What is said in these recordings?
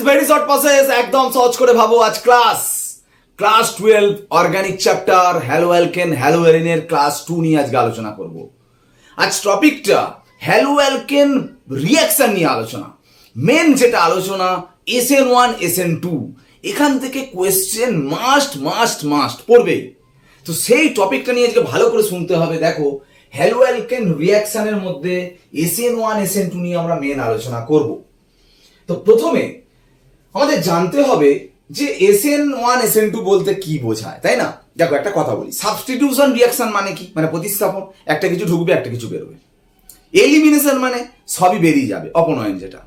Is very short process, একদম সহজ করে ভাবো। আজ class 12 organic chapter haloalkane হ্যালো অ্যালিনের ক্লাস 2 নিয়ে আজকে আলোচনা করব। আজ টপিকটা হ্যালো অ্যালকেন রিঅ্যাকশন নিয়ে আলোচনা। মেন যেটা আলোচনা SN1 SN2, এখান থেকে কোয়েশ্চেন মাস্ট পড়বে। তো সেই টপিকটা নিয়ে আজকে ভালো করে শুনতে হবে। দেখো, হ্যালো অ্যালকেন রিঅ্যাকশনের মধ্যে SN1 SN2 নিয়ে আমরা মেন আলোচনা করব। তো প্রথমে আমাদের জানতে হবে যে SN1 SN2 বলতে কি বোঝায়, তাই না? দেখো, একটা কথা বলি, সাবস্টিটিউশন রিঅ্যাকশন মানে কি? মানে প্রতিস্থাপন। একটা কিছু ঢুকবে, একটা কিছু বেরোবে। এলিমিনেশন মানে সবই বেরিয়ে যাবে, অপনয়ন যেটা।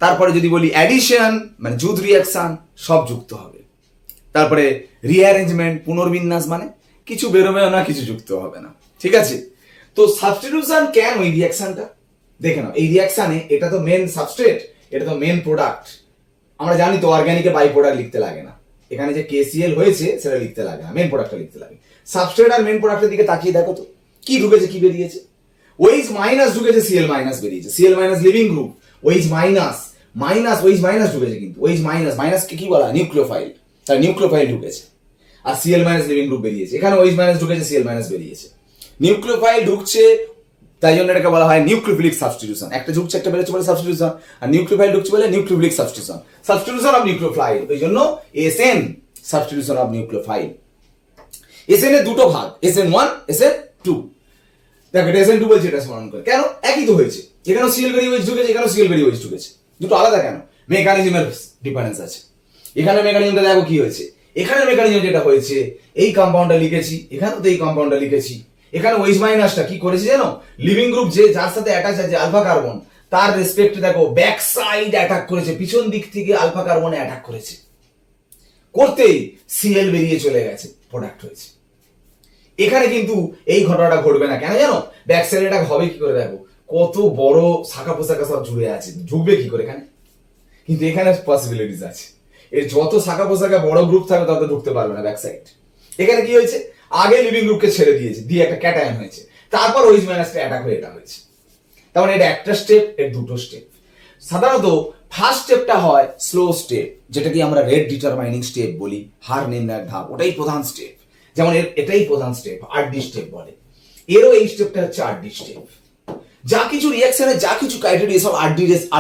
তারপরে যদি বলি অ্যাডিশন মানে যুদ্ধ রিঅ্যাকশন, সব যুক্ত হবে। তারপরে রিঅ্যারেঞ্জমেন্ট পুনর্বিন্যাস মানে কিছু বেরোবেও না, কিছু যুক্ত হবে না। ঠিক আছে? তো সাবস্টিটিউশন কেন ওই রিঅ্যাকশনটা দেখে নাও। এই রিঅ্যাকশনে এটা তো মেন সাবস্ট্রেট, এটা তো মেন প্রোডাক্ট। আমরা জানি তো অর্গানিকে বাই প্রোডাক্ট লিখতে লাগে না, এখানে যে KCl হয়েছে সেটা লিখতে লাগে না, মেন প্রোডাক্টটা লিখতে লাগে। সাবস্ট্রেট আর মেন প্রোডাক্টের দিকে তাকিয়ে দেখো তো কি ঢুকেছে, কি বেরিয়েছে। OH মাইনাস ঢুকেছে, Cl মাইনাস বেরিয়েছে। Cl minus living group, OH minus OH minus ঢুকেছে, কিন্তু OH মাইনাসকে কি বলা হয়? নিউক্লিওফাইল। তার নিউক্লিওফাইল ঢুকেছে আর Cl মাইনাস লিভিং গ্রুপ বেরিয়েছে। এখানে OH মাইনাস ঢুকেছে, Cl মাইনাস বেরিয়েছে। নিউক্লিওফাইল ঢুকছে, তাই জন্য এটাকে বলা হয় নিউক্লিওফিলিক সাবস্টিটিউশন। একটা ঢুকছে, একটা বেরোচ্ছে বলে সাবস্টিটিউশন। আর নিউক্লিওফাইল ঢুকছে বলে nucleophilic substitution. Substitution of nucleophile, এই জন্য SN substitution of nucleophile. SN এর দুটো ভাগ, SN1 SN2। দেখো, এটা SN2 বলছে, এটা স্মরণ করে কেন? একই তো হয়েছে। এখানেও Cl ভেরি OH ঢুকেছে, এখানেও Cl ভেরি OH ঢুকেছে। দুটো আলাদা কেন? মেকানিজমের ডিফারেন্স আছে। এখানে মেকানিজমটা দেখো কি হয়েছে। এখানে মেকানিজম যেটা হয়েছে, এই কম্পাউন্ডটা লিখেছি, এখানেও তো এই কম্পাউন্ডটা লিখেছি। এখানে OH মাইনাসটা কি করেছে জানো? লিভিং গ্রুপ যে যার সাথে অ্যাটাচ আছে আলফা কার্বন, তার রেসপেক্টে দেখো ব্যাক সাইড অ্যাটাক করেছে, পিছন দিক থেকে আলফা কার্বনে অ্যাটাক করেছে। করতেই Cl বেরিয়ে চলে গেছে, প্রোডাক্ট হয়েছে। এখানে কিন্তু এই ঘটনাটা ঘটবে না, কেন জানো? ব্যাক সাইড অ্যাটাক হবে কি করে? দেখো কত বড় শাখা পোশাখা সব জুড়ে আছে, ঢুকবে কি করে এখানে? কিন্তু এখানে পসিবিলিটিস আছে। এর যত শাখা পোশাখা বড় গ্রুপ থাকবে তত ঢুকতে পারবে না ব্যাক সাইড। এখানে কি হয়েছে? আগে লিভিং গ্রুপকে ছেড়ে দিয়েছে, দিয়ে একটা ক্যাটায়ন হয়েছে, তারপর OH মাইনাসটা অ্যাটাক হয়ে এটা হয়েছে। তার মানে এটা একটা স্টেপ, এর দুটো স্টেপ। সাধারণত ফার্স্ট স্টেপটা হয় স্লো স্টেপ, যেটা কি আমরা রেট ডিটারমাইনিং স্টেপ বলি, হার নির্ণয়ের ধাপ। ওটাই প্রধান স্টেপ। যেমন এটাই প্রধান স্টেপ, RD স্টেপ বলে। এরও এই স্টেপটা হচ্ছে RD স্টেপ। যা কিছু রিঅ্যাকশনে যা কিছু ক্রাইটেরিয়া সব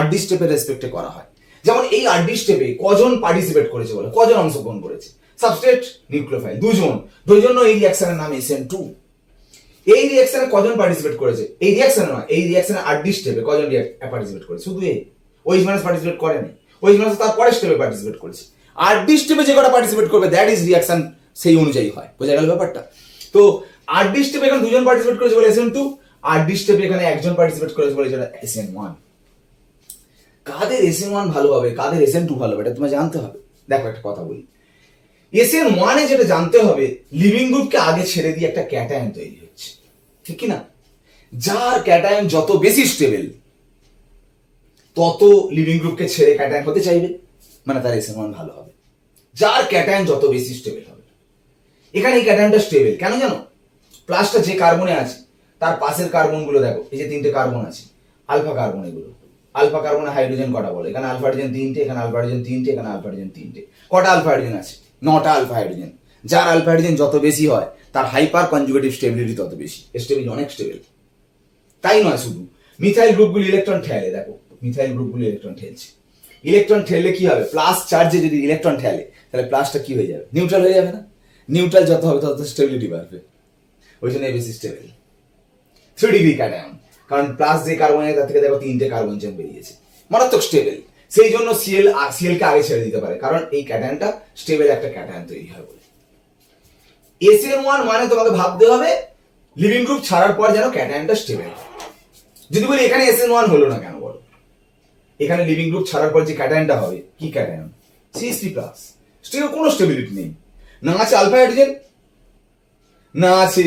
RD স্টেপের রেসপেক্টে করা হয়। যেমন এই RD স্টেপে কজন পার্টিসিপেট করেছে বলে, কজন অংশগ্রহণ করেছে? সাবস্ট্রেট নিউক্লিওফাইল দুজন, দুই জন্য এই রিঅ্যাকশনের নাম SN2। এই রিঅ্যাকশনে কজন পার্টিসিপেট করেছে? এই রিঅ্যাকশনে নয়, এই রিঅ্যাকশনে RD স্টেপে কজন পার্টিসিপেট করেছে? শুধু এই OH মাইনাস পার্টিসিপেট করেনি, OH মাইনাস তার পরের স্টেপে পার্টিসিপেট করেছে। RD স্টেপে যে কটা পার্টিসিপেট করবে দ্যাট ইজ রিঅ্যাকশন, সেই অনুযায়ী হয়। বোঝা গেল ব্যাপারটা? তো RD স্টেপে এখানে দুজন পার্টিসিপেট করেছে বলে SN2, RD স্টেপে এখানে একজন পার্টিসিপেট করেছে বলে যেটা SN1। কাদের SN1 ভালো হবে, কাদের SN2 ভালো হবে, এটা তোমায় জানতে হবে। দেখো, একটা কথা বলি, SN1 এ যেটা জানতে হবে, লিভিং গ্রুপকে আগে ছেড়ে দিয়ে একটা ক্যাটায়ন তৈরি হচ্ছে, ঠিক কি না? যার ক্যাটায়ন যত বেশি স্টেবল, তত লিভিং গ্রুপকে ছেড়ে ক্যাটায়ন হতে চাইবে, মানে তার SN1 ভালো হবে। যার ক্যাটায়ন যত বেশি স্টেবল হবে। এখানে এই ক্যাটায়নটা স্টেবল কেন জানো? প্লাসটা যে কার্বনে আছে তার পাশের কার্বনগুলো দেখো, এই যে তিনটে কার্বন আছে, আলফা কার্বন। এগুলো আলফা কার্বনে হাইড্রোজেন কটা বলো? এখানে আলফা হাইড্রোজেন তিনটে, এখানে আলফা হাইড্রোজেন তিনটে, এখানে আলফা হাইড্রোজেন তিনটে। কটা আলফা হাইড্রোজেন আছে? 9টা আলফা হাইড্রোজেন। যার আলফা হাইড্রোজেন যত বেশি হয় তার হাইপার কনজুগেটিভ স্টেবিলিটি তত বেশি। স্টেবিল, অনেক স্টেবল। তাই নয় শুধু, মিথাইল গ্রুপগুলো ইলেকট্রন ঠেলে, দেখো মিথাইল গ্রুপগুলো ইলেকট্রন ঠেলছে। ইলেকট্রন ঠেললে কি হবে? প্লাস চার্জে যদি ইলেকট্রন ঠেলে তাহলে প্লাসটা কি হয়ে যাবে? নিউট্রাল হয়ে যাবে না? নিউট্রাল যত হবে তত স্টেবিলিটি বাড়বে, ওই জন্য বেশি স্টেবল। 3 ডিগ্রি ক্যাটায়ন, কারণ প্লাস যে কার্বন আছে তার থেকে দেখো তিনটে কার্বন চেন বেরিয়েছে, মারাত্মক স্টেবল। সেই জন্য Cl কে আগে ছেড়ে দিতে পারে, কারণ এই ক্যাটায়নটা স্টেবল একটা ক্যাটায়ন তৈরি হয় বলে। SN1 মানে তোমাকে ভাবতে হবে লিভিং গ্রুপ ছাড়ার পর যেন ক্যাটায়নটা স্টেবল। যদি বলি এখানে SN1 হলো না কেন বলো? এখানে লিভিং গ্রুপ ছাড়ার পর যে ক্যাটায়নটা হবে, কি ক্যাটায়ন? CH3+। কোনো স্টেবিলিটি নেই, না আছে আলফা হাইড্রোজেন, না আছে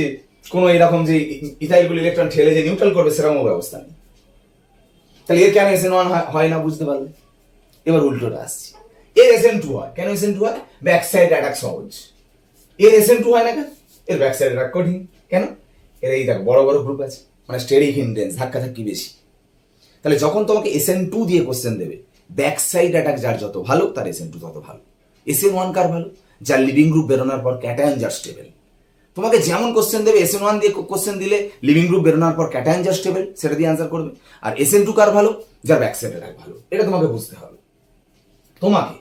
কোনো এরকম যে ইথাইলগুলো ইলেকট্রন ঠেলে যে নিউট্রাল করবে সেরকম ব্যবস্থা নেই। তাহলে এর কেন SN1 হয় না বুঝতে পারলে? এবার উল্টোটা আসছে, এর SN2 হয়। কেন SN2 হয়? ব্যাক সাইড অ্যাটাক সহজ। এর SN2 হয় না কেন? এর ব্যাক সাইড অ্যাটাক কঠিন। কেন? এর এই দেখো বড় বড় গ্রুপ আছে, মানে স্টেরিক হিন্ডেন্স, ধাক্কা ধাক্কি বেশি। তাহলে যখন তোমাকে SN2 দিয়ে কোশ্চেন দেবে, ব্যাক সাইড অ্যাটাক যার যত ভালো তার SN2 তত ভালো। SN1 কার ভালো? যার লিভিং গ্রুপ বেরোনোর পর ক্যাটায়ন যার স্টেবল। তোমাকে যেমন কোশ্চেন দেবে SN1 দিয়ে কোশ্চেন দিলে লিভিং গ্রুপ বেরোনোর পর ক্যাটায়ন যার স্টেবল সেটা দিয়ে আনসার করবে। আর SN2 কার ভালো? যার ব্যাক সাইড অ্যাটাক ভালো। এটা তোমাকে বুঝতে হবে। তোমাকে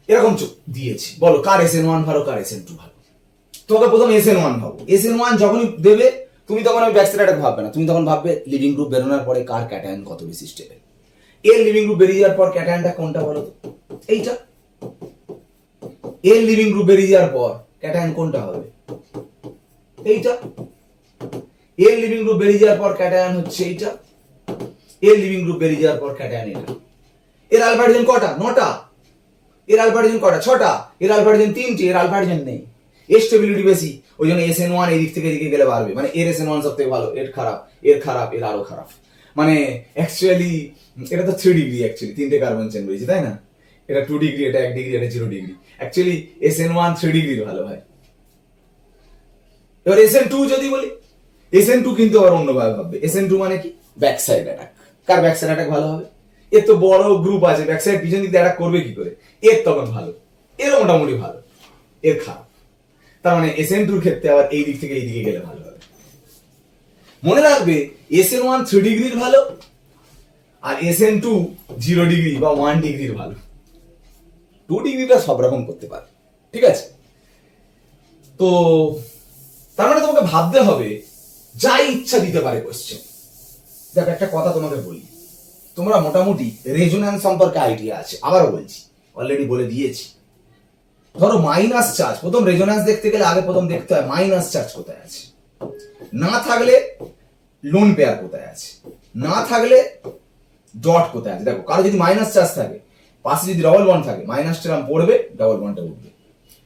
এরকম দিয়েছি, বলো কার SN1 ভালো কার SN2 ভালো। তোমাকে প্রথম SN1 ভাবো। SN1 যখনই দেবে তুমি তখন আমি ব্যাক সাইড অ্যাটাক ভাববে না, তুমি তখন ভাববে লিভিং গ্রুপ বেরোনোর পরে কার ক্যাটায়ন কত বেশি স্টেবল। এর লিভিং গ্রুপ বেরিয়ে যাওয়ার পর ক্যাটায়নটা কোনটা বলো তো? এইটা। এর লিভিং গ্রুপ বেরিয়ে যাওয়ার পর ক্যাটায়ন কোনটা হবে? এইটা। এর লিভিং গ্রুপ বেরিয়ে যাওয়ার পর ক্যাটায়ন হচ্ছে এইটা। এর লিভিং গ্রুপ বেরিয়ে যাওয়ার পর ক্যাটায়ন এটা। এর আলফা হাইড্রোজেন কটা? 9টা। এর আলফা হাইড্রোজেন কটা? 6টা। এর আলফা হাইড্রোজেন 3টে। এর আলফা হাইড্রোজেন নেই। এর স্টেবিলিটি বেশি, ওই জন্য SN1 এই দিক থেকে এদিকে গেলে বাড়বে। মানে এর SN1 সব থেকে ভালো, এর খারাপ, এর খারাপ, এর আরো খারাপ। মানে অ্যাকচুয়ালি এটা তো 3 ডিগ্রি, অ্যাকচুয়ালি 3টে কার্বন চেন রয়েছে, তাই না? এটা 2 ডিগ্রি, এটা 1 ডিগ্রি, এটা 0 ডিগ্রি। অ্যাকচুয়ালি SN1 3 ডিগ্রির ভালো হয়। এবার SN2 যদি বলি, SN2 কিন্তু আবার অন্যভাবে ভাববে। SN2 মানে কি? Back side attack. কার ব্যাক সাইড অ্যাটাক ভালো হবে? এর তো বড় গ্রুপ আছে, ব্যাক সাইড পিছন দিকে অ্যাটাক করবে কি করে? এর তখন ভালো, এর মোটামুটি ভালো, এর খারাপ। তার মানে SN2 এর ক্ষেত্রে আবার এই দিক থেকে এই দিকে গেলে ভালো হবে। মনে রাখবে SN1 3 ডিগ্রির ভালো আর SN2 0 ডিগ্রি বা 1 ডিগ্রির ভালো। 2 ডিগ্রিটা সব রকম করতে পারে, ঠিক আছে? তো তার মানে তোমাকে ভাবতে হবে যা ইচ্ছা দিতে পারে কোশ্চেন। দেখো একটা কথা তোমাকে বলি, তোমরা মোটামুটি রেজোন্যান্স সম্পর্কে আইডিয়া আছে, আবারও বলছি, অলরেডি বলে দিয়েছি। ধরো মাইনাস চার্জ, প্রথম রেজোন্যান্স দেখতে গেলে আগে প্রথম দেখতে হয় মাইনাস চার্জ কোথায় আছে, না থাকলে লোন পেয়ার কোথায় আছে, না থাকলে ডট কোথায় আছে। দেখো কারো যদি মাইনাস চার্জ থাকে, পাশে যদি ডবল বন্ড থাকে, মাইনাস টেরাম পড়বে, ডবল বন্ডটা উঠবে।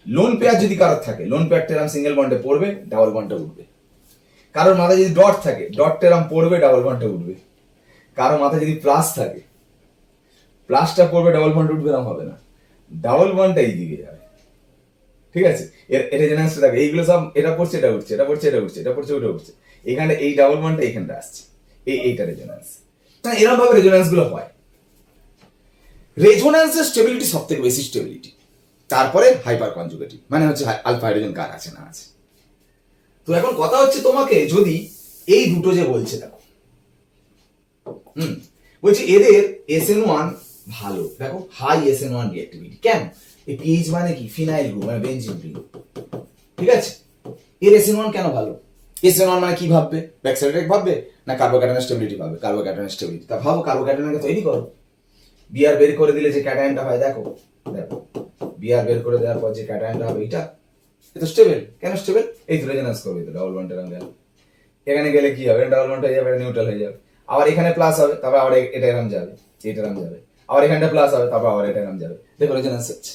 লোন পেয়ার যদি কারোর থাকে, লোন পেয়ার টেরাম সিঙ্গেল বন্ডে পড়বে, ডাবল বন্ডটা উঠবে। কারোর মাথায় যদি ডট থাকে, ডট টেরাম পড়বে, ডাবল বন্ডটা উঠবে। কারোর মাথায় যদি প্লাস থাকে, প্লাসটা পড়বে, ডাবল বন্ড উঠবে, না হবে না, ডাবল বন্ডটা এই দিকে যাবে, ঠিক আছে? এর রেজোন্যান্সটা থাকে, এইগুলো সব এটা পড়ছে এটা উঠছে, এটা পড়ছে এটা উঠছে, এটা পড়ছে ওটা উঠছে, এখানে এই ডাবল বন্ডটা এখানটা আসছে, এইটা রেজোন্যান্স। তাই এরকম ভাবে রেজোন্যান্স গুলো হয়। রেজোন্যান্সের স্টেবিলিটি সব থেকে বেশি স্টেবিলিটি, তারপরে হাইপার কনজুগেটিভ, মানে হচ্ছে আলফা হাইড্রোজেন কার আছে না আছে। তো এখন কথা হচ্ছে তোমাকে যদি এই দুটো যে বলছে, দেখো বলছি এদের SN1 ভালো, দেখো হাই SN1 রিঅ্যাক্টিভিটি। কেন? এই পিএইচ মানে কি? ফিনাইল গ্রুপ, মানে বেনজিন রিং, ঠিক আছে? এর SN1 কেন ভালো? SN1 মানে কি ভাববে? ব্যাক সাইড অ্যাটাক ভাববে না কার্বোক্যাটায়নের স্টেবিলিটি ভাববে? কার্বোক্যাটায়নের স্টেবিলিটি। তা ভাবো কার্বোক্যাটায়নকে তৈরি করো, বিআর বের করে দিলে যে ক্যাটায়নটা হয়, দেখো দেখো বিআর বের করে দেওয়ার পর যে ক্যাটায়নটা হবে এটা, এটা স্টেবল। কেন স্টেবল? এই তো রেজোন্যান্স করবে, তো ডাবল বন্ড এরকম গেল, এখানে গেলে কি হবে? ডাবল বন্ড হয়ে যাবে, নিউট্রাল হয়ে যাবে। আবার এখানে প্লাস হবে, তারপর আবার এটা এরকম যাবে, এটা এরকম যাবে, আবার এখানটা প্লাস হবে, তারপর আবার এটা এরকম যাবে। দেখো রেজোন্যান্স হচ্ছে,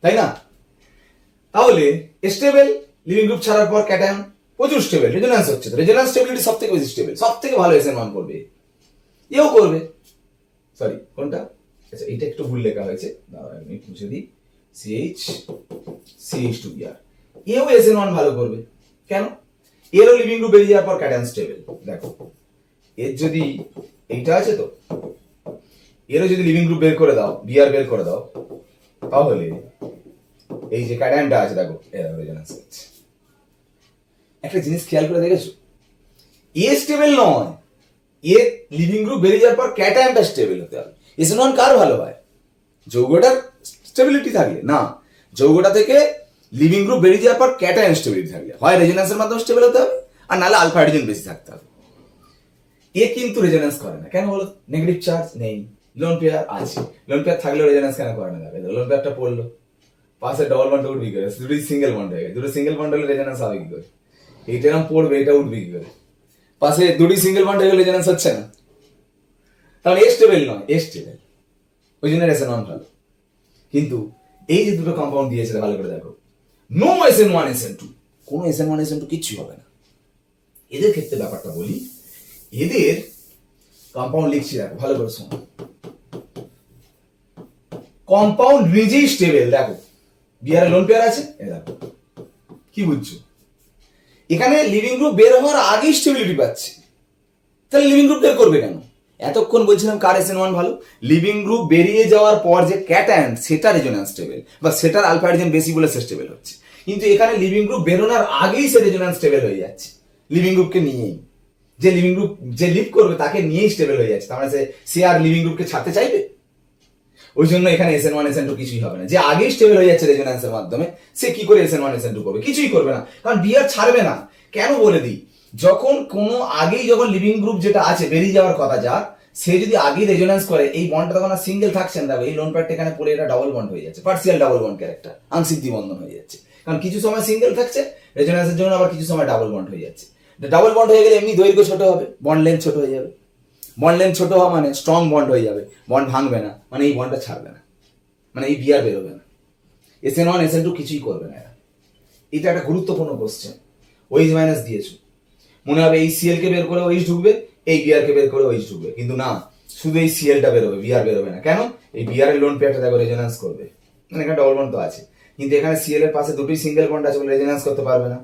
তাই না? তাহলে স্টেবল, লিভিং গ্রুপ ছাড়ার পর ক্যাটায়ন প্রচুর স্টেবল, রেজোন্যান্স হচ্ছে। তো রেজোন্যান্স স্টেবিলিটি সব থেকে বেশি স্টেবল, সব থেকে ভালো SN1 করবে, এও করবে। সরি কোনটা? আচ্ছা এটা একটু ভুল লেখা হয়েছে, আমি মুছে দিই। CH2Br, এও SN1 ভালো করবে। কেন? এরও লিভিং গ্রুপ বেরিয়ে যাওয়ার পর ক্যাটায়ন স্টেবল। দেখো এর যদি এইটা আছে, তো এরও যদি লিভিং গ্রুপ বের করে দাও, বিআর বের করে দাও, তাহলে এই যে ক্যাটায়নটা আছে, দেখো এর রেজোন্যান্স হচ্ছে। একটা জিনিস খেয়াল করে দেখেছো, এ স্টেবল নয়, এ লিভিং গ্রুপ বেরিয়ে যাওয়ার পর ক্যাটায়নটা স্টেবল হতে হবে। SN1 কার ভালো হয়? যৌগটার স্টেবিলিটি থাকলে না, যৌগটা থেকে লিভিং গ্রুপ বেরিয়ে যাওয়ার পর ক্যাটায়ন স্টেবিলিটি থাকলে, হয় রেজোন্যান্সের মাধ্যমে স্টেবল হতে হবে, আর নাহলে আলফা হাইড্রোজেন বেশি থাকতে হবে। এ কিন্তু রেজোন্যান্স করে না, কেন বলো? নেগেটিভ চার্জ নেই, লোন পেয়ার আছে। লোন পেয়ার থাকলেও রেজোন্যান্স কেন করে না? লোন পেয়ারটা পড়লো, পাশে ডবল বন্ড উঠবি করে, দুটোই সিঙ্গেল বন্ড হয়ে গেছে, দুটো সিঙ্গেল বন্ড হলে রেজোন্যান্স হবে কি করে? এইটা এরকম পড়বে, এটা উঠবি কি করে? পাশে দুটোই সিঙ্গেল বন্ড হয়ে গেলে রেজোন্যান্স হচ্ছে না। তাহলে এ স্টেবল নয়, এ স্টেবল, ওই জন্য SN1 ভালো। কিন্তু এই যে দুটো কম্পাউন্ড দিয়েছে, ভালো করে দেখো, নো SN1 SN2, কোনো SN1 SN2 কিচ্ছু হবে না। এদের ক্ষেত্রে ব্যাপারটা বলি, এদের কম্পাউন্ড লিখছি, দেখো ভালো করে শোনো। কম্পাউন্ড নিজেই স্টেবল, দেখো বিআর লোন পেয়ার আছে, এ দেখো কি বুঝছো? এখানে লিভিং গ্রুপ বের হওয়ার আগেই স্টেবিলিটি পাচ্ছে, তাহলে লিভিং গ্রুপ বের করবে কেন? এতক্ষণ বলছিলাম কার SN1 ভালো, লিভিং গ্রুপ বেরিয়ে যাওয়ার পর যে ক্যাটায়ন সেটা রেজোন্যান্স স্টেবল বা সেটার আলফা হাইড্রোজেন বেশি বলে সে স্টেবল হচ্ছে, কিন্তু এখানে লিভিং গ্রুপ বেরোনোর আগেই সে রেজোন্যান্স স্টেবল হয়ে যাচ্ছে লিভিং গ্রুপকে নিয়েই। যে লিভিং গ্রুপ যে লিভ করবে তাকে নিয়েই স্টেবল হয়ে যাচ্ছে, তার মানে সে আর লিভিং গ্রুপকে ছাড়তে চাইবে? ওই জন্য এখানে SN1 SN2 কিছুই হবে না। যে আগেই স্টেবল হয়ে যাচ্ছে রেজোন্যান্সের মাধ্যমে সে কি করে SN1 SN2 করবে? কিছুই করবে না, কারণ বিআর ছাড়বে না। কেন বলে দিই, যখন কোনো আগেই যখন লিভিং গ্রুপ যেটা আছে বেরিয়ে যাওয়ার কথা যার, সে যদি আগেই রেজোন্যান্স করে এই বন্ডটা তখন আর সিঙ্গেল থাকছে না, এই লোন প্যাডটা এখানে পড়ে এটা ডাবল বন্ড হয়ে যাচ্ছে, পার্সিয়াল ডাবল বন্ড ক্যারেক্টার, আংশিক দ্বিবন্ধন হয়ে যাচ্ছে। কারণ কিছু সময় সিঙ্গেল থাকছে রেজোন্যান্সের জন্য, আবার কিছু সময় ডাবল বন্ড হয়ে যাচ্ছে। ডাবল বন্ড হয়ে গেলে এমনি দৈর্ঘ্য ছোট হবে, বন্ড লেন্থ ছোট হয়ে যাবে। বন্ড লেন্থ ছোট হওয়া মানে স্ট্রং বন্ড হয়ে যাবে, বন্ড ভাঙবে না, মানে এই বন্ডটা ছাড়বে না, মানে এই বিআর বেরোবে না। SN1 SN2 কিছুই করবে না। এটা একটা গুরুত্বপূর্ণ কোশ্চেন। ওইচ মাইনাস দিয়েছো, মনে হবে এই সিএল কে বের করে ওইচ ঢুকবে, এই বিআর কে বের করে ওইচ ঢুকবে, কিন্তু না, শুধু এই সিএলটা বেরোবে, বিআর বেরোবে না। কেন? এই বিআর এর লোন পেয়ারটা দেখো রেজোন্যান্স করবে, মানে এখানে ডবল বন্ড তো আছে, কিন্তু এখানে সিএল এর পাশে দুটোই সিঙ্গেল বন্ড আছে বলে রেজোন্যান্স করতে পারবে না।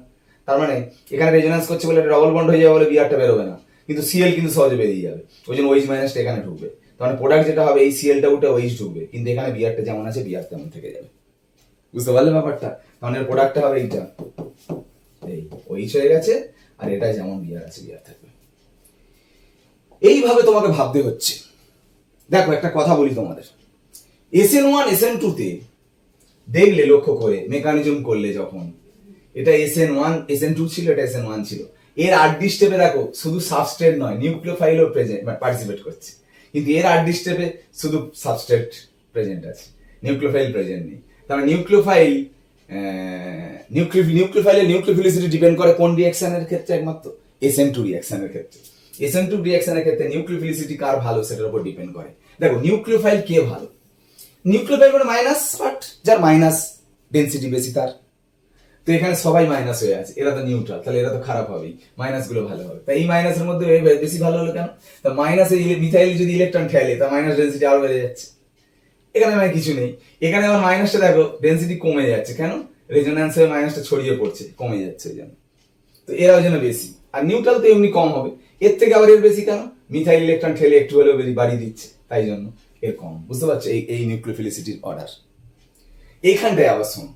তার মানে এখানে রেজোন্যান্স করছে বলে ডবল বন্ড হয়ে যাবে বলে বিআরটা বেরোবে না, কিন্তু সিএল কিন্তু সহজে বেরিয়ে যাবে। ওই জন্য ওইচ মাইনাসটা এখানে ঢুকবে। তার মানে প্রোডাক্ট যেটা হবে এই সিএলটা উঠে ওইচ ঢুকবে, কিন্তু এখানে বিআরটা যেমন আছে বিআর তেমন থেকে যাবে। বুঝতে পারলে ব্যাপারটা? তাহলে প্রোডাক্টটা হবে এইটা, এই ওইচ হয়ে গেছে, আর এটা যেমন বিআর আছে বিআর থাকবে। এইভাবে তোমাকে ভাবতে হচ্ছে। দেখো একটা কথা বলি তোমাদের, SN1 SN2 তে দেখলে লক্ষ্য করে মেকানিজম করলে, যখন এটা SN1 SN2 ছিল, এটা SN1 ছিল, এর 8 স্টেপে দেখো শুধু সাবস্ট্রেট নয় নিউক্লিওফাইলও প্রেজেন্ট পার্টিসিপেট করছে, কিন্তু এর 8 স্টেপে শুধু সাবস্ট্রেট প্রেজেন্ট আছে, নিউক্লিওফাইল প্রেজেন্ট নেই। তাহলে নিউক্লিওফাইলের নিউক্লিওফিলিসিটি ডিপেন্ড করে কোন রিঅ্যাকশনের ক্ষেত্রে? একমাত্র SN2 রিঅ্যাকশনের ক্ষেত্রে। SN2 রিঅ্যাকশনের ক্ষেত্রে নিউক্লিওফিলিসিটি কার ভালো সেটার উপর ডিপেন্ড করে। দেখো নিউক্লিওফাইল কে ভালো? নিউক্লিওফাইল মানে মাইনাস পার্ট, যার মাইনাস ডেনসিটি বেশি তার। তো এখানে সবাই মাইনাস হয়ে আছে, এরা তো নিউট্রাল, তাহলে এরা তো খারাপ হবেই, মাইনাস গুলো ভালো হবে। তাই এই মাইনাসের মধ্যে বেশি ভালো হলো কেন? তা মাইনাসে মিথাইল যদি ইলেকট্রন ঠেলে তা মাইনাস ডেনসিটি আরো বেড়ে যাচ্ছে। এখানে মানে কিছু নেই, এখানে আমার মাইনাসটা দেখো ডেনসিটি কমে যাচ্ছে, কেন? রেজোন্যান্স হয়ে মাইনাসটা ছড়িয়ে পড়ছে, কমে যাচ্ছে ওই জন্য। তো এরা ওই জন্য বেশি, আর নিউট্রাল তো এমনি কম হবে, এর থেকে আবার এর বেশি কেন? মিথাইল ইলেকট্রন ঠেলে একটু হলেও বেশি বাড়িয়ে দিচ্ছে, তাই জন্য এর কম। বুঝতে পারছো এই নিউক্লিওফিলিসিটির অর্ডার? এইখানটায় আবার শোন,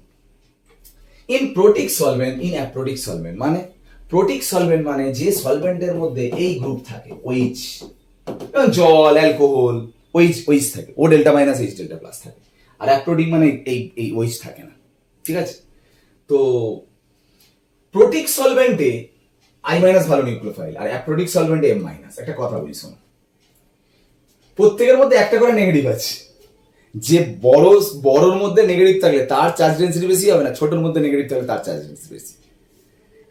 ইন প্রোটিক সলভেন্ট, ইন অ্যাপ্রোটিক সলভেন্ট, মানে প্রোটিক সলভেন্ট মানে যে সলভেন্টের মধ্যে এই গ্রুপ থাকে OH, জল, অ্যালকোহল, OH থাকে, ও delta minus H delta plus থাকে। আর অ্যাপ্রোটিক মানে এই OH থাকে না, ঠিক আছে? তো প্রোটিক সলভেন্টে I মাইনাস ভালো নিউক্লিওফাইল, আর অ্যাপ্রোটিক সলভেন্টে M মাইনাস। একটা কথা বলি শোনো, প্রত্যেকের মধ্যে একটা করে নেগেটিভ আছে। যে বড়র মধ্যে নেগেটিভ থাকলে তার চার্জ ডেনসিটি বেশি হবে না, ছোটর মধ্যে নেগেটিভ থাকলে তার চার্জ ডেনসিটি বেশি।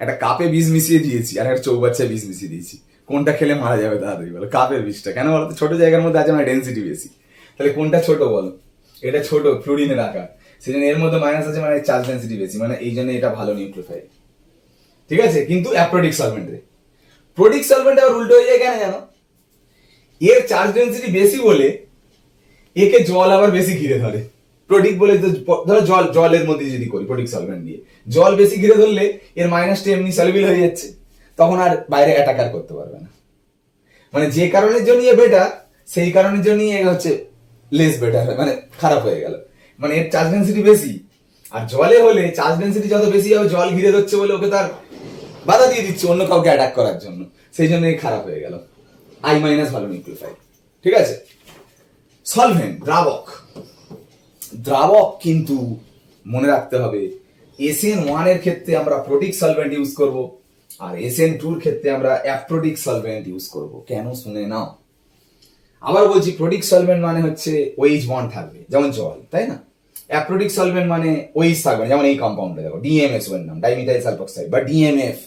একটা কাপে বিষ মিশিয়ে দিয়েছি আর একটা চৌবাচ্চায় বিষ মিশিয়ে দিয়েছি, কোনটা খেলে মারা যাবে তাড়াতাড়ি বলো? কাপের বিষটা। কেন বলো? ছোট জায়গার মধ্যে আছে, মানে ডেনসিটি বেশি। তাহলে কোনটা ছোট বলো? এটা ছোট, ফ্লুরিনের আকার, সেই জন্য এর মধ্যে মাইনাস আছে, মানে চার্জ ডেনসিটি বেশি, মানে এই জন্য এটা ভালো নিউক্লিওফাইল, ঠিক আছে? কিন্তু অ্যাপ্রোটিক সলভেন্টে, প্রোটিক সলভেন্টে আবার উল্টো হয়ে যায়। কেন জানো? এর চার্জ ডেনসিটি বেশি বলে একে জল আবার বেশি ঘিরে ধরে। প্রোটিক বলে ধরো জলের মধ্যে যদি করি প্রোটিক সলভেন্ট দিয়ে, জল বেশি ঘিরে ধরলে এর মাইনাসটা এমনি সলভেবল হয়ে যাচ্ছে, তখন আর বাইরে অ্যাটাকার করতে পারবে না। মানে যে কারণের জন্য এ বেটার, সেই কারণের জন্যই এ হচ্ছে লেস বেটার, মানে খারাপ হয়ে গেল। মানে এর চার্জ ডেনসিটি বেশি, আর জলে হলে চার্জ ডেনসিটি যত বেশি হবে, জল ঘিরে ধরছে বলে ওকে তার বাধা দিয়ে দিচ্ছে অন্য কাউকে অ্যাটাক করার জন্য, সেই জন্য খারাপ হয়ে গেল। I মাইনাস ভালো নিউক্লিওফাইল, ঠিক আছে? সলভেন্ট, দ্রাবক কিন্তু মনে রাখতে হবে SN1 এর ক্ষেত্রে আমরা প্রোটিক সলভেন্ট ইউজ করব, আর SN2 এর ক্ষেত্রে আমরা অ্যাপ্রোটিক সলভেন্ট ইউজ করব। কেন শুনে নাও। আবার বলছি, প্রোটিক সলভেন্ট মানে হচ্ছে OH বন্ড থাকবে, যেমন জল, তাই না? অ্যাপ্রোটিক সলভেন্ট মানে OH থাকবে, যেমন এই কম্পাউন্ডটা দেখো DMS এর নাম, ডাইমিথাইল সালফোক্সাইড বা DMF।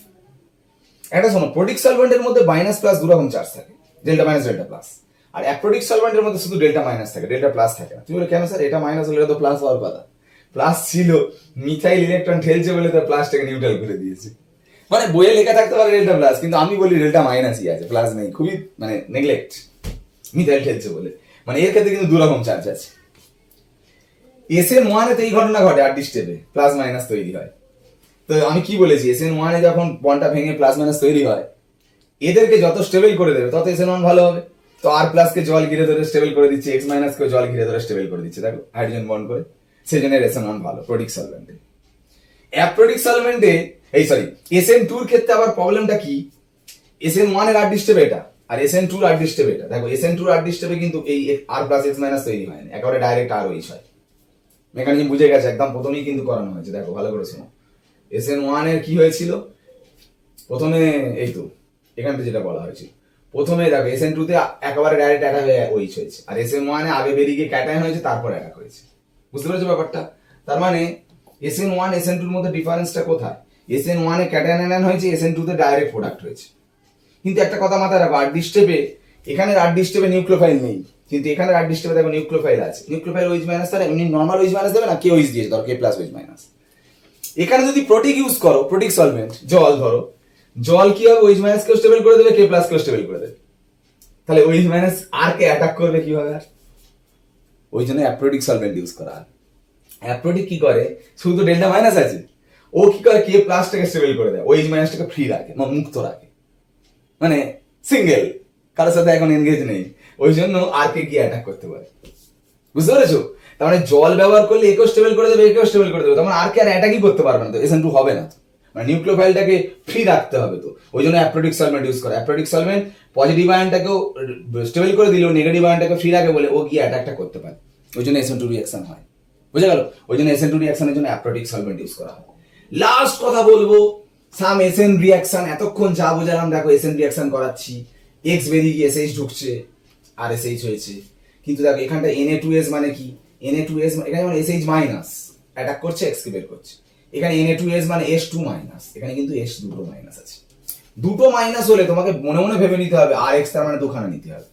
এটা শোনো, প্রোটিক সলভেন্টের মধ্যে মাইনাস প্লাস দু রকম চার্জ থাকে, ডেল্টা মাইনাস ডেল্টা প্লাস। আর অ্যাপ্রোটিক সলভেন্টের মধ্যে শুধু ডেল্টা মাইনাস থাকে, ডেল্টা প্লাস থাকে না। তুমি বলে কেন স্যার? এটা মাইনাস হলে তো প্লাস হওয়ার কথা। প্লাস ছিল, মিথাইল ইলেকট্রন ঠেলছে বলে তো প্লাসটাকে নিউট্রাল করে দিয়েছে। মানে বইয়ে লেখা থাকতে পারে ডেল্টা প্লাস, কিন্তু আমি বলি ডেল্টা মাইনাসই আছে, প্লাস নেই। খুবই মানে নেগলেক্ট, মিথাইল ঠেলছে বলে। মানে এর ক্ষেত্রে কিন্তু দু রকম চার্জ আছে। SN1 এ এই ঘটনা ঘটে, 8 স্টেপে প্লাস মাইনাস তৈরি হয়। তো আমি কি বলেছি, SN1 এ যখন বন্ডটা ভেঙে প্লাস মাইনাস তৈরি হয়, এদেরকে যত স্টেবল করে দেবে তত SN1 ভালো হবে, তো আর প্লাস কে জল ঘিরে ধরে স্টেবল করে দিচ্ছে, এক্স মাইনাস কে জল ঘিরে ধরে স্টেবল করে দিচ্ছে, দেখো হাইড্রোজেন বন্ড করে। সেই জন্য SN1 ভালো প্রোটিক সলভেন্টে। অ্যাপ্রোটিক সলভেন্টে SN2 এর ক্ষেত্রে আবার প্রবলেমটা কি, SN1 এর আর্ট স্টেপ এটা আর SN2 এর আর্ট স্টেপ এটা। দেখো SN2 এর আর্ট স্টেপে কিন্তু এই আর প্লাস এক্স মাইনাস তৈরি হয় না, একেবারে ডাইরেক্ট আর ওইচ হয়। মেকানিজম বুঝে গেছে, একদম প্রথমেই কিন্তু করানো হয়েছে। দেখো ভালো করে শোনো, SN1 এর কি হয়েছিল প্রথমে, এই তো এখান থেকে যেটা বলা হয়েছিল প্রথমে, দেখো SN2 তে একেবারে ডাইরেক্ট অ্যাটাক হয়ে ওইচ হয়েছে, আর SN1 এ আগে বেরিয়ে গিয়ে ক্যাটায়ন হয়েছে, তারপর অ্যাটাক হয়েছে। বুঝতে পেরেছো ব্যাপারটা? তার মানে SN1 SN2 এর মধ্যে ডিফারেন্সটা কোথায়? SN1 এ ক্যাটায়ন অ্যানায়ন হয়েছে, SN2 তে ডাইরেক্ট প্রোডাক্ট হয়েছে। কিন্তু একটা কথা মাথায় রাখো, আর স্টেপে এখানে আর স্টেপে নিউক্লিওফাইল নেই, কিন্তু এখানে আর স্টেপে দেখো নিউক্লিওফাইল আছে। নিউক্লিওফাইল ওইচ মাইনাস, তাহলে এমনি নরমাল ওইচ মাইনাস দেবে না, কে ওইচ দিয়েছে ধর কে প্লাস ওইচ মাইনাস। এখানে যদি প্রোটিক ইউজ করো, প্রোটিক সলভেন্ট জল ধরো, জল কি হবে, ওইচ মাইনাস কে স্টেবল করে দেবে, কে প্লাস কে স্টেবল করে দেবে। তাহলে ওইচ মাইনাস আর কে অ্যাটাক করবে কিভাবে? আর ওই জন্য অ্যাপ্রোটিক সলভেন্ট ইউজ করা হয়। অ্যাপ্রোটিক কি করে, শুধু ডেল্টা মাইনাস আছে, ও কি করে কে প্লাসটাকে স্টেবল করে দেয়, ওইচ মাইনাসটাকে ফ্রি রাখে, মুক্ত রাখে, মানে সিঙ্গেল, কারোর সাথে এখন এনগেজ নেই, ওই জন্য আর কে গিয়ে অ্যাটাক করতে পারে। বুঝতে পেরেছো? তার মানে জল ব্যবহার করলে একেও স্টেবল করে দেবে, একেও স্টেবল করে দেবে, তার মানে আর কে আর অ্যাটাকই করতে পারবে না, তো SN2 হবে না। মানে নিউক্লিওফাইলটাকে ফ্রি রাখতে হবে, তো ওই জন্য অ্যাপ্রোটিক সলভেন্ট ইউজ করে। অ্যাপ্রোটিক সলভেন্ট পজিটিভ আয়নটাকেও স্টেবল করে দিলেও নেগেটিভ আয়নটাকে ফ্রি রাখে বলে ও গিয়ে অ্যাটাকটা করতে পারে, ওই জন্য SN2 রিঅ্যাকশন হয়। বুঝে গেল? ওই জন্য SN2 রিঅ্যাকশনের জন্য অ্যাপ্রোটিক সলভেন্ট ইউজ করা হয়। লাস্ট কথা বলবো, সাম SN রিঅ্যাকশন, এতক্ষণ যা বোঝালাম দেখো SN রিঅ্যাকশন করাচ্ছি, এক্স বেরিয়ে গিয়ে SH ঢুকছে আর SH হয়েছে, কিন্তু দেখো এখানটা Na2S মানে কি, Na2S এখানে যেমন SH মাইনাস অ্যাটাক করছে, এক্স কে বের করছে, এখানে Na2S মানে S2 মাইনাস, এখানে কিন্তু S দুটো মাইনাস আছে। দুটো মাইনাস হলে তোমাকে মনে মনে ভেবে নিতে হবে আর এক্স, তার মানে দুখানা নিতে হবে,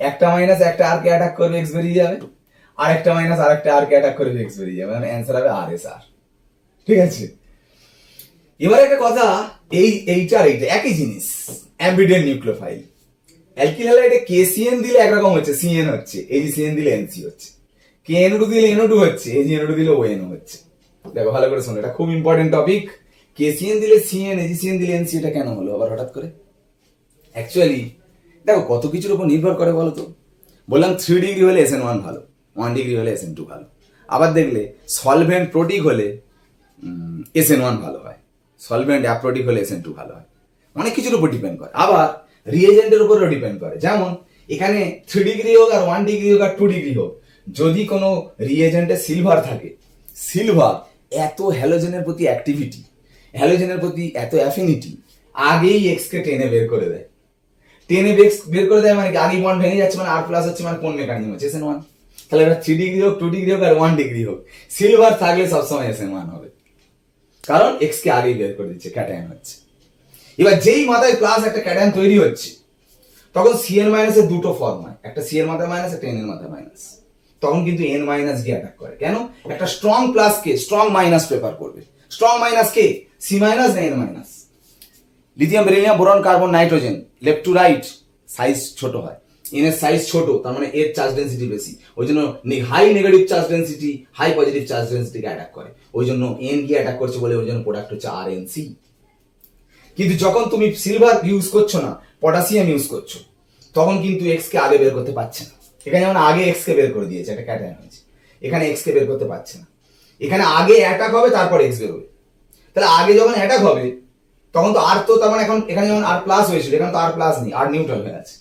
একটা মাইনাস একটা আর কে অ্যাটাক করবে, এক্স বেরিয়ে যাবে, আর একটা মাইনাস আর একটা আর কে অ্যাটাক করবে, এক্স বেরিয়ে যাবে, মানে অ্যান্সার হবে RSR। ঠিক আছে? এবার একটা কথা, এইটা একই জিনিস, অ্যাম্বিডেন্ট নিউক্লিওফাইল। অ্যালকিল হ্যালাইডে KCN দিলে একরকম হচ্ছে, CN হচ্ছে, AgCN দিলে NC হচ্ছে, KNO2 দিলে NO2 হচ্ছে, AgNO2 দিলে ONO হচ্ছে। দেখো ভালো করে শোনো, এটা খুব ইম্পর্টেন্ট টপিক। KCN দিলে CN, AgCN দিলে NC, এটা কেন হলো আবার হঠাৎ করে? অ্যাকচুয়ালি দেখো কত কিছুর উপর নির্ভর করে বলো তো। বললাম 3 ডিগ্রি হলে SN1 ভালো, 1 ডিগ্রি হলে SN2 ভালো। আবার দেখলে সলভেন্ট প্রোটিক হলে SN1 ভালো হয়, সলভেন্ট অ্যাপ্রোটিক হলে SN2 ভালো হয়। অনেক কিছুর উপর ডিপেন্ড করে, আবার রিএজেন্টের উপরও ডিপেন্ড করে। যেমন এখানে 3 ডিগ্রি হোক আর 1 ডিগ্রি হোক আর 2 ডিগ্রি হোক, যদি কোনো রিএজেন্টে সিলভার থাকে, সিলভার এত হ্যালোজেনের প্রতি অ্যাক্টিভিটি, হ্যালোজেনের প্রতি এত অ্যাফিনিটি, আগেই এক্স কে টেনে বের করে দেয়। টেনে বের করে দেয় মানে আগেই বন্ড ভেঙে যাচ্ছে, মানে আর প্লাস হচ্ছে, মানে কোন মেকানিজম হচ্ছে SN1। তাহলে এটা 3 ডিগ্রি হোক, 2 ডিগ্রি হোক আর 1 ডিগ্রি হোক, সিলভার থাকলে সবসময় SN1 হবে, কারণ এক্স কে আগেই বের করে দিচ্ছে, ক্যাটায়ন হচ্ছে। এবার যেই মাথায় প্লাস একটা ক্যাটায়ন তৈরি হচ্ছে, তখন CN মাইনাস এর দুটো ফর্ম হয়, একটা C এর মাথায় মাইনাস, একটা N এর মাথায় মাইনাস। তখন কিন্তু N মাইনাস গিয়ে অ্যাটাক করে, কেন? একটা স্ট্রং প্লাস কে স্ট্রং মাইনাস প্রেফার করবে, স্ট্রং মাইনাস কে C মাইনাস না N minus. Lithium, beryllium, boron, carbon, nitrogen, left to right size ছোট হয়, N এর সাইজ ছোট, তার মানে এর চার্জ ডেন্সিটি বেশি, ওই জন্য high negative charge density high positive charge ডেন্সিটিকে অ্যাটাক করে, ওই জন্য N গিয়ে অ্যাটাক করছে বলে ওই জন্য প্রোডাক্ট হচ্ছে RNC। কিন্তু যখন তুমি সিলভার ইউজ করছো না, পটাশিয়াম ইউজ করছো, তখন কিন্তু এক্স কে আগে বের করতে পারছে না। এখানে যেমন আগে এক্স কে বের করে দিয়েছে, একটা ক্যাটায়ন হয়েছে, এখানে এক্স কে বের করতে পারছে না। এখানে আগে অ্যাটাক হবে, তারপর এক্স বেরোবে। তাহলে আগে যখন অ্যাটাক হবে তখন তো আর, তো তার মানে এখন এখানে যেমন আর প্লাস হয়েছিল, এখানে তো আর প্লাস নেই, আর নিউট্রাল হয়ে আছে।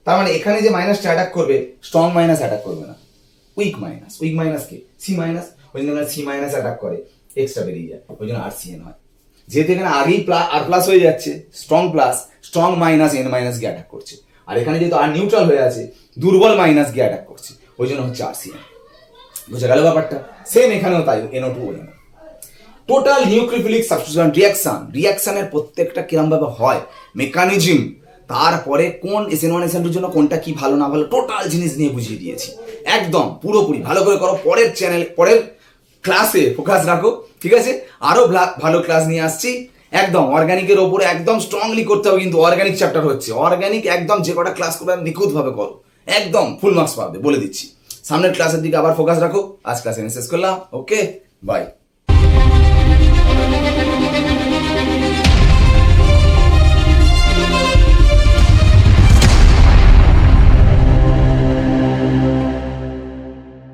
তার মানে এখানে যে মাইনাসটা অ্যাটাক করবে, স্ট্রং মাইনাস অ্যাটাক করবে না, উইক মাইনাস। উইক মাইনাস কে C মাইনাস, ওই জন্য C মাইনাস অ্যাটাক করে, এক্সট্রা বেরিয়ে যায়, ওই জন্য RCN হয়। যেহেতু এখানে আগেই আর প্লাস হয়ে যাচ্ছে, strong plus, strong minus N minus গিয়ে অ্যাটাক করছে, আর এখানে যেহেতু আর নিউট্রাল হয়ে আছে, দুর্বল মাইনাস গিয়ে অ্যাটাক করছে, ওই জন্য হচ্ছে RCN। বুঝে গেল ব্যাপারটা? সেম এখানেও তাই, NO2 ONO। Total nucleophilic substitution রিঅ্যাকশনের প্রত্যেকটা কিরম ভাবে হয়, মেকানিজম, তারপরে কোন SN1 SN2 জন্য কোনটা কি ভালো না ভালো, টোটাল জিনিস নিয়ে বুঝিয়ে দিয়েছি একদম পুরোপুরি। ভালো করে করো, পরের ক্লাসে ফোকাস রাখো, ঠিক আছে? আরো ভালো ক্লাস নিয়ে আসছি, একদম অর্গানিকের ওপরে একদম স্ট্রংলি করতে হবে, কিন্তু অর্গানিক চ্যাপ্টার হচ্ছে, অর্গানিক একদম যে কটা ক্লাস করবে নিখুঁত ভাবে করো, একদম ফুল মার্কস পাবে বলে দিচ্ছি। সামনের ক্লাসের দিকে আবার ফোকাস রাখো। আজ ক্লাসে শেষ করলাম, ওকে, বাই।